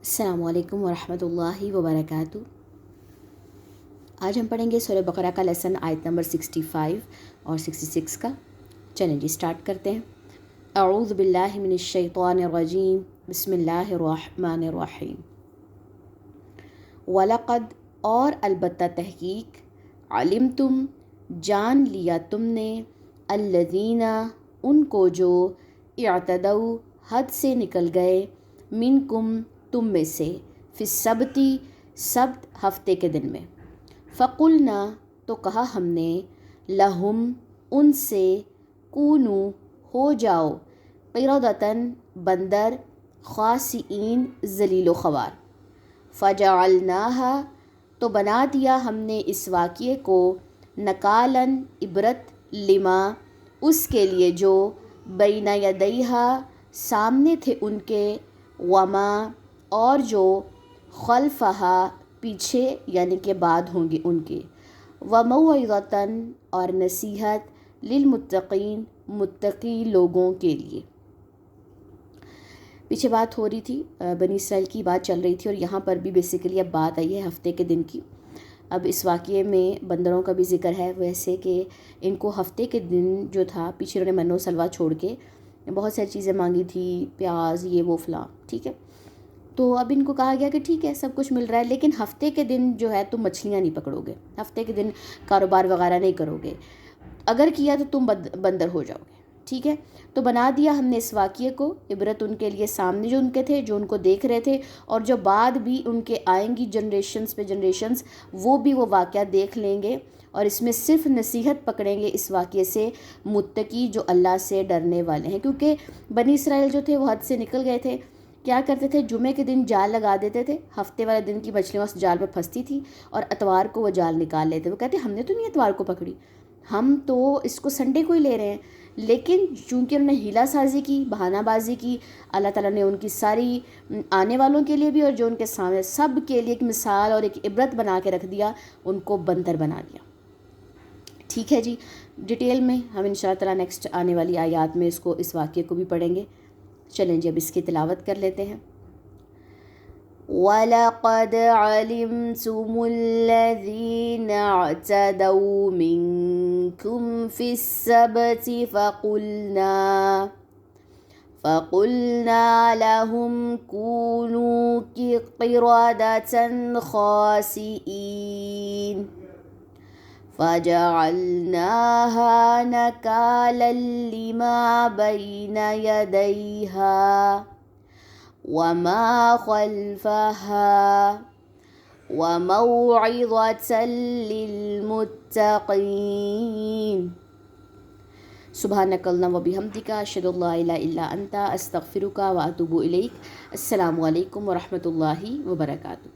السلام علیکم ورحمۃ اللہ وبرکاتہ۔ آج ہم پڑھیں گے سورہ بقرہ کا لیسن آیت نمبر 65 اور 66 کا۔ چلیں جی سٹارٹ کرتے ہیں۔ اعوذ باللہ من الشیطان الرجیم، بسم اللہ الرحمن الرحیم۔ وَلَقَدْ اور البتہ تحقیق، علمتم جان لیا تم نے، الذین ان کو جو، اعتدوا حد سے نکل گئے، منکم تم میں سے، فی السبت سبت ہفتے کے دن میں، فقلنا تو کہا ہم نے، لہم ان سے، کونو ہو جاؤ، قردۃً بندر، خاسئین ذلیل و خوار، فجعلناہا تو بنا دیا ہم نے اس واقعے کو، نکالاً عبرت، لما اس کے لیے جو، بین یدیہا سامنے تھے ان کے، وما اور جو، خلفہا پیچھے یعنی کہ بعد ہوں گے ان کے، وموعظۃً اور نصیحت، للمتقین متقی لوگوں کے لیے۔ پیچھے بات ہو رہی تھی، بنی اسرائیل کی بات چل رہی تھی، اور یہاں پر بھی بیسیکلی اب بات آئی ہے ہفتے کے دن کی۔ اب اس واقعے میں بندروں کا بھی ذکر ہے، ویسے کہ ان کو ہفتے کے دن جو تھا، پیچھے انہوں نے من و سلوہ چھوڑ کے بہت ساری چیزیں مانگی تھی، پیاز یہ وہ فلاں، ٹھیک ہے۔ تو اب ان کو کہا گیا کہ ٹھیک ہے سب کچھ مل رہا ہے، لیکن ہفتے کے دن جو ہے تم مچھلیاں نہیں پکڑو گے، ہفتے کے دن کاروبار وغیرہ نہیں کرو گے، اگر کیا تو تم بندر ہو جاؤ گے، ٹھیک ہے۔ تو بنا دیا ہم نے اس واقعے کو عبرت ان کے لیے، سامنے جو ان کے تھے، جو ان کو دیکھ رہے تھے، اور جو بعد بھی ان کے آئیں گی جنریشنز پہ جنریشنز، وہ بھی وہ واقعہ دیکھ لیں گے، اور اس میں صرف نصیحت پکڑیں گے اس واقعے سے متقی جو اللہ سے ڈرنے والے ہیں، کیونکہ بنی اسرائیل جو تھے وہ حد سے نکل گئے تھے۔ کیا کرتے تھے، جمعے کے دن جال لگا دیتے تھے، ہفتے والے دن کی مچھلیاں اس جال میں پھنستی تھی، اور اتوار کو وہ جال نکال لیتے، وہ کہتے ہم نے تو نہیں اتوار کو پکڑی، ہم تو اس کو سنڈے کو ہی لے رہے ہیں۔ لیکن چونکہ انہوں نے ہیلہ سازی کی، بہانہ بازی کی، اللہ تعالیٰ نے ان کی ساری آنے والوں کے لیے بھی اور جو ان کے سامنے سب کے لیے ایک مثال اور ایک عبرت بنا کے رکھ دیا، ان کو بندر بنا دیا۔ ٹھیک ہے جی، ڈیٹیل میں ہم انشاءاللہ تعالیٰ نیکسٹ آنے والی آیات میں اس واقعے کو بھی پڑھیں گے۔ چلیں جی اب اس کی تلاوت کر لیتے ہیں۔ وَلَقَدْ عَلِمْتُمُ الَّذِينَ اعْتَدَوْا مِنْكُمْ فِي السَّبْتِ فَقُلْنَا لَهُمْ كُونُوا قِرَدَةً خَاسِئِينَ فَجَعَلْنَاهَا نَكَالًا لِمَا بَيْنَ يَدَيْهَا وَمَا خَلْفَهَا وَمَوْعِظَةً لِلْمُتَّقِينَ۔ سبحانک اللہم وبحمدک، اشہد ان لا الہ الا انت، استغفرک واتوب الیک۔ السلام علیکم ورحمۃ اللہ وبرکاتہ۔